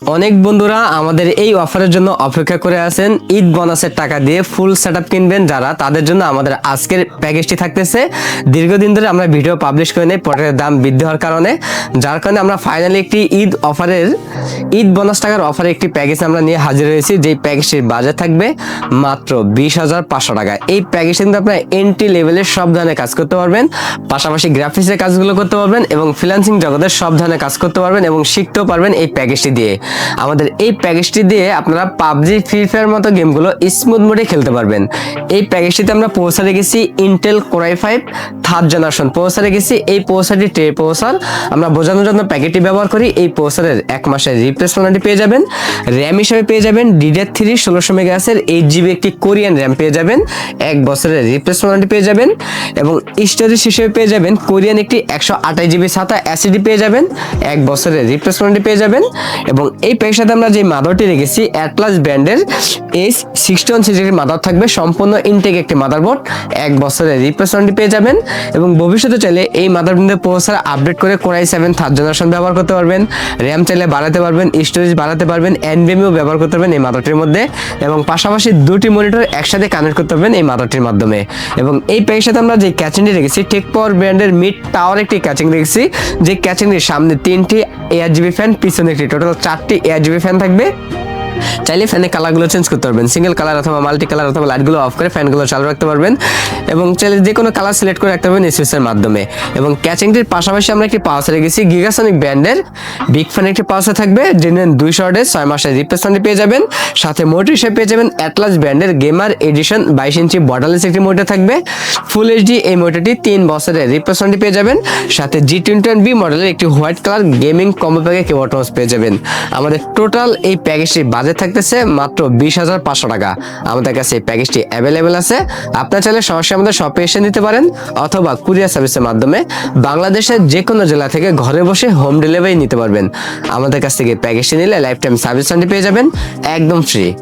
অনেক বন্ধুরা আমাদের এই অফারের জন্য অপেক্ষা করে আছেন। ঈদ বোনাসের টাকা দিয়ে ফুল সেটআপ কিনবেন যারা, তাদের জন্য আমাদের আজকের প্যাকেজটি থাকতেছে। দীর্ঘদিন ধরে আমরা ভিডিও পাবলিশ করে নেই পটের দাম বৃদ্ধি হওয়ার কারণে, যার কারণে আমরা ফাইনালি একটি ঈদ বোনাস টাকার অফারে একটি প্যাকেজ আমরা নিয়ে হাজির হয়েছি। যেই প্যাকেজটির বাজেট থাকবে মাত্র 20,500 টাকা। এই প্যাকেজে কিন্তু আপনারা এন্ট্রি লেভেলের সব ধরনের কাজ করতে পারবেন, পাশাপাশি গ্রাফিক্সের কাজগুলো করতে পারবেন এবং ফ্রিল্যান্সিং জগতের সব ধরনের কাজ করতে পারবেন এবং শিখতেও পারবেন এই প্যাকেজটি দিয়ে। আমাদের এই প্যাকেজটি দিয়ে আপনারা পাবজি, ফ্রি ফায়ার মতো গেমগুলো স্মুথ মোডে খেলতে পারবেন। এই প্যাকেজটিতে আমরা প্রসেসর রেখেছি Intel core i5 third generation processor রেখেছি। এই প্রসেসরটি ট্রে প্রসেসর আমরা বোঝানোর জন্য প্যাকেটটি ব্যবহার করি। এই প্রসেসরের 1 মাসের রিপ্লেসমেন্ট পেয়ে যাবেন। র্যাম হিসেবে পেয়ে যাবেন DDR3 1600 মেগাহার্টজের 8GB একটি কোরিয়ান র্যাম পেয়ে যাবেন। 1 বছরের রিপ্লেসমেন্ট পেয়ে যাবেন এবং স্টোরেজ হিসেবে পেয়ে যাবেন কোরিয়ান একটি 128GB SATA SSD পেয়ে যাবেন। 1 বছরের রিপ্লেসমেন্ট পেয়ে যাবেন এবং এই প্যাকের সাথে আমরা যে মাদারটি রেখেছি অ্যাটলাস ব্র্যান্ডের H61 সিরিজের মাদার থাকবে, সম্পূর্ণ ইনটেক একটি মাদারবোর্ড। 1 বছরের রিপ্লেসমেন্ট পেয়ে যাবেন এবং ভবিষ্যতে চাইলে এই মাদারবোর্ডের প্রসেসর আপডেট করে কোর i7 থার্ড জেনারেশন ব্যবহার করতে পারবেন। র্যাম চাইলে বাড়াতে পারবেন, স্টোরেজ বাড়াতে পারবেন, NVMe ব্যবহার করতে পারবেন এই মাদারটির মধ্যে এবং পাশাপাশি দুটি মনিটর একসাথে কানেক্ট করতে পারবেন এই মাদারটির মাধ্যমে। এবং এই প্যাকের সাথে আমরা যে ক্যাচিংটি রেখেছি টেক পাওয়ার ব্র্যান্ডের মিড টাওয়ার একটি ক্যাচিং রেখেছি। যে ক্যাচিংটির সামনে 3টি ARGB ফ্যান, পিছনে একটি, টোটাল 4টি ARGB ফ্যান থাকবে। চাইলে ফ্যানের কালারগুলো চেঞ্জ করতে পারবেন, সিঙ্গেল কালার অথবা মাল্টি কালার অথবা লাইটগুলো অফ করে ফ্যানগুলো চালু রাখতে পারবেন এবং চাইলে যে কোনো কালার সিলেক্ট করে রাখতে পারবেন সুইচের মাধ্যমে। এবং ক্যাচিংটির পাশাপাশি আমরা একটি পাওয়ার রেখেছি গিগাসনিক ব্র্যান্ডের বিগ ফ্যান একটি পাওয়ার থাকবে, জেনুইন 2 ওয়াটের 6 মাসের রিপ্লেসমেন্ট পেয়ে যাবেন। সাথে মোটর হিসেবে পেয়ে যাবেন অ্যাটলাস ব্র্যান্ডের গেমার এডিশন 22 ইঞ্চি বর্ডারলেস একটি মোটর থাকবে, ফুল HD। এই মোটরটি 3 বছরের রিপ্লেসমেন্ট পেয়ে যাবেন। সাথে G21B মডেলের একটি হোয়াইট কালার গেমিং কম্বো প্যাকে কিবোর্ড মাউস পেয়ে যাবেন। আমাদের টোটাল এই প্যাকেজটির বাজেট থাকতেছে মাত্র 20,500 টাকা। আমাদের কাছে এই প্যাকেজটি অ্যাভেলেবেল আছে। আপনারা চাইলে সরাসরি আমাদের শপে এসে নিতে পারেন অথবা কুরিয়ার সার্ভিসের মাধ্যমে বাংলাদেশের যে কোনো জেলা থেকে ঘরে বসে হোম ডেলিভারি নিতে পারবেন। আমাদের কাছ থেকে প্যাকেজটি নিলে লাইফ টাইম সার্ভিস পেয়ে যাবেন একদম ফ্রি।